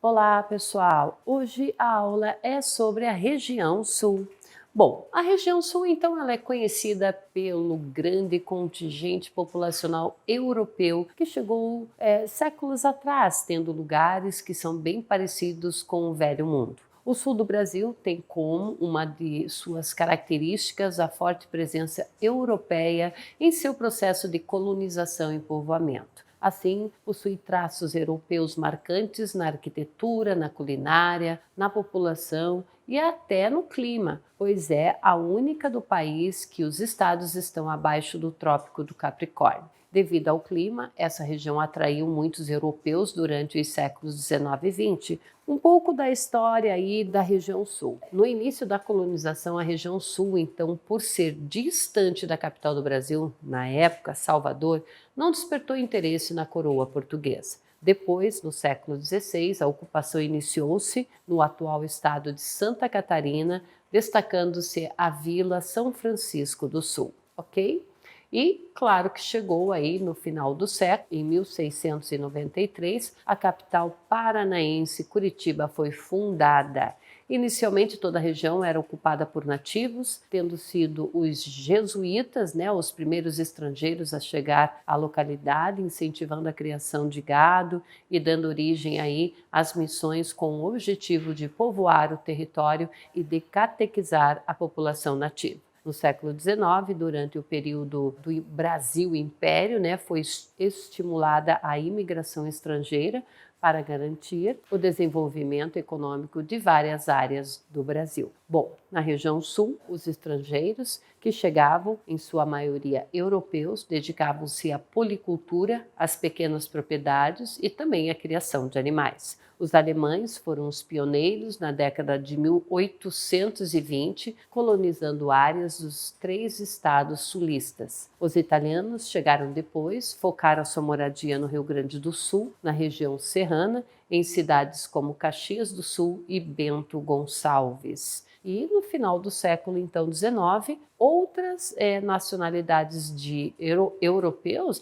Olá, pessoal! Hoje a aula é sobre a região sul. Bom, a região sul, então, ela é conhecida pelo grande contingente populacional europeu que chegou séculos atrás, tendo lugares que são bem parecidos com o Velho Mundo. O sul do Brasil tem como uma de suas características a forte presença europeia em seu processo de colonização e povoamento. Assim, possui traços europeus marcantes na arquitetura, na culinária, na população e até no clima, pois é a única do país que os estados estão abaixo do Trópico do Capricórnio. Devido ao clima, essa região atraiu muitos europeus durante os séculos 19 e 20. Um pouco da história aí da região sul. No início da colonização, a região sul, então, por ser distante da capital do Brasil, na época, Salvador, não despertou interesse na coroa portuguesa. Depois, no século XVI, a ocupação iniciou-se no atual estado de Santa Catarina, destacando-se a Vila São Francisco do Sul, ok? E claro que chegou aí no final do século, em 1693, a capital paranaense Curitiba foi fundada. Inicialmente toda a região era ocupada por nativos, tendo sido os jesuítas, os primeiros estrangeiros a chegar à localidade, incentivando a criação de gado e dando origem aí às missões com o objetivo de povoar o território e de catequizar a população nativa. No século XIX, durante o período do Brasil Império, foi estimulada a imigração estrangeira para garantir o desenvolvimento econômico de várias áreas do Brasil. Bom, na região sul, os estrangeiros que chegavam, em sua maioria europeus, dedicavam-se à policultura, às pequenas propriedades e também à criação de animais. Os alemães foram os pioneiros na década de 1820, colonizando áreas dos 3 estados sulistas. Os italianos chegaram depois, focaram sua moradia no Rio Grande do Sul, na região serrana, em cidades como Caxias do Sul e Bento Gonçalves. E no final do século, então, XIX, outras nacionalidades de europeus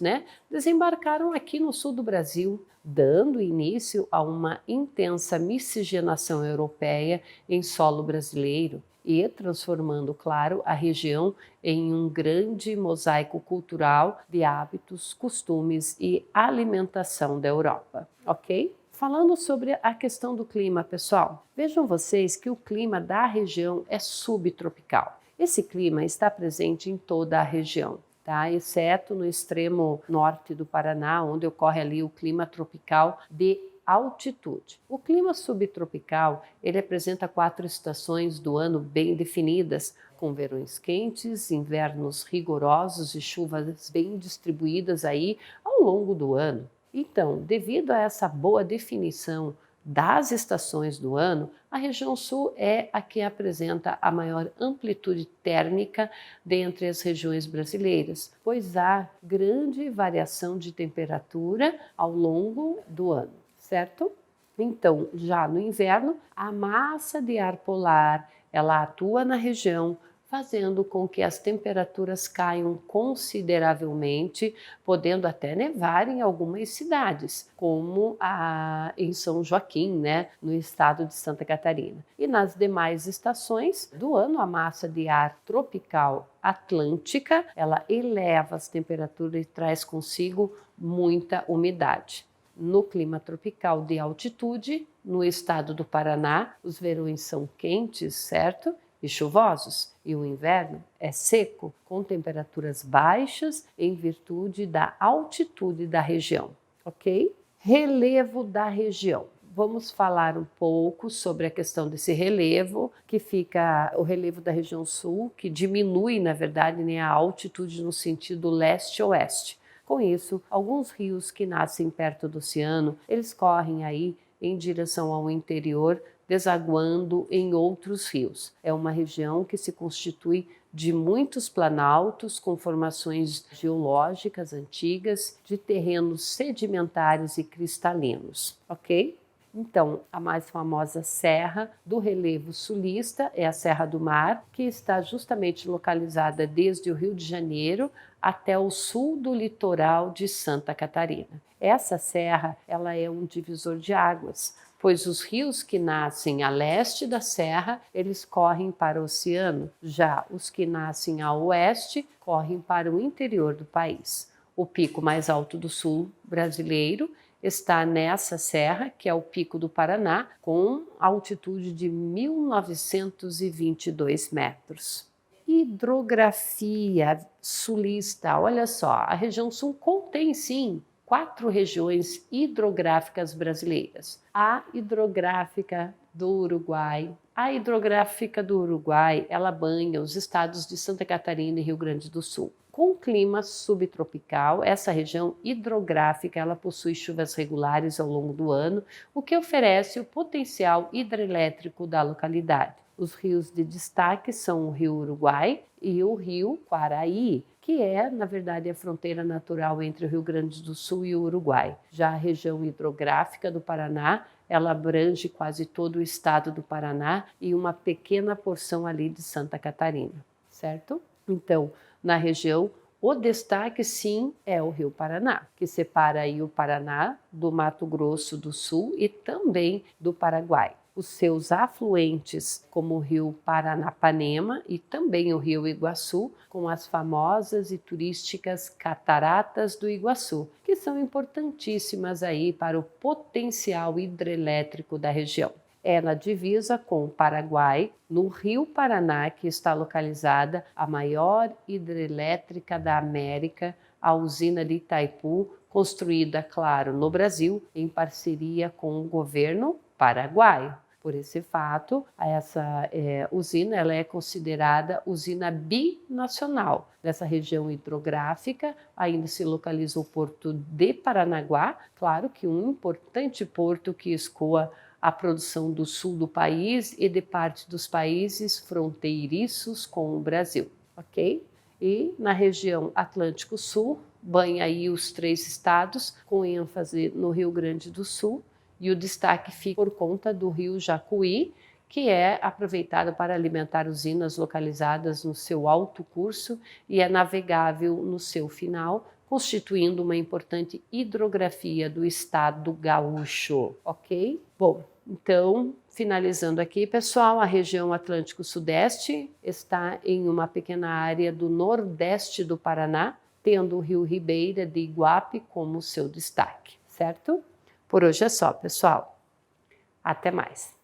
desembarcaram aqui no sul do Brasil, dando início a uma intensa miscigenação europeia em solo brasileiro e transformando, claro, a região em um grande mosaico cultural de hábitos, costumes e alimentação da Europa, ok? Falando sobre a questão do clima, pessoal, vejam vocês que o clima da região é subtropical. Esse clima está presente em toda a região, tá? Exceto no extremo norte do Paraná, onde ocorre ali o clima tropical de altitude. O clima subtropical, ele apresenta 4 estações do ano bem definidas, com verões quentes, invernos rigorosos e chuvas bem distribuídas aí ao longo do ano. Então, devido a essa boa definição das estações do ano, a região sul é a que apresenta a maior amplitude térmica dentre as regiões brasileiras, pois há grande variação de temperatura ao longo do ano, certo? Então, já no inverno, a massa de ar polar, ela atua na região, fazendo com que as temperaturas caiam consideravelmente, podendo até nevar em algumas cidades, como em São Joaquim, no estado de Santa Catarina. E nas demais estações do ano, a massa de ar tropical atlântica, ela eleva as temperaturas e traz consigo muita umidade. No clima tropical de altitude, no estado do Paraná, os verões são quentes, certo? E chuvosos, e o inverno é seco, com temperaturas baixas em virtude da altitude da região, ok? Relevo da região. Vamos falar um pouco sobre a questão desse relevo, que fica o relevo da região sul, que diminui, na verdade, a altitude no sentido leste-oeste. Com isso, alguns rios que nascem perto do oceano, eles correm aí em direção ao interior, desaguando em outros rios. É uma região que se constitui de muitos planaltos com formações geológicas antigas, de terrenos sedimentares e cristalinos, ok? Então, a mais famosa serra do relevo sulista é a Serra do Mar, que está justamente localizada desde o Rio de Janeiro até o sul do litoral de Santa Catarina. Essa serra, ela é um divisor de águas, pois os rios que nascem a leste da serra, eles correm para o oceano, já os que nascem a oeste correm para o interior do país. O pico mais alto do sul brasileiro está nessa serra, que é o Pico do Paraná, com altitude de 1922 metros. Hidrografia sulista, olha só, a região sul contém sim 4 regiões hidrográficas brasileiras. A hidrográfica do Uruguai. A hidrográfica do Uruguai, ela banha os estados de Santa Catarina e Rio Grande do Sul. Com clima subtropical, essa região hidrográfica ela possui chuvas regulares ao longo do ano, o que oferece o potencial hidrelétrico da localidade. Os rios de destaque são o Rio Uruguai e o Rio Quaraí, que é, na verdade, a fronteira natural entre o Rio Grande do Sul e o Uruguai. Já a região hidrográfica do Paraná, ela abrange quase todo o estado do Paraná e uma pequena porção ali de Santa Catarina, certo? Então, na região, o destaque sim é o Rio Paraná, que separa aí o Paraná do Mato Grosso do Sul e também do Paraguai. Os seus afluentes, como o Rio Paranapanema e também o Rio Iguaçu, com as famosas e turísticas Cataratas do Iguaçu, que são importantíssimas aí para o potencial hidrelétrico da região. Ela divisa com o Paraguai, no Rio Paraná, que está localizada a maior hidrelétrica da América, a usina de Itaipu, construída, claro, no Brasil, em parceria com o governo paraguaio. Por esse fato, essa usina ela é considerada usina binacional. Nessa região hidrográfica ainda se localiza o porto de Paranaguá, claro que um importante porto que escoa a produção do sul do país e de parte dos países fronteiriços com o Brasil, ok? E na região Atlântico Sul, banha aí os 3 estados, com ênfase no Rio Grande do Sul, e o destaque fica por conta do rio Jacuí, que é aproveitado para alimentar usinas localizadas no seu alto curso e é navegável no seu final, constituindo uma importante hidrografia do estado gaúcho, ok? Bom, então, finalizando aqui, pessoal, a região Atlântico Sudeste está em uma pequena área do nordeste do Paraná, tendo o rio Ribeira de Iguape como seu destaque, certo? Por hoje é só, pessoal. Até mais.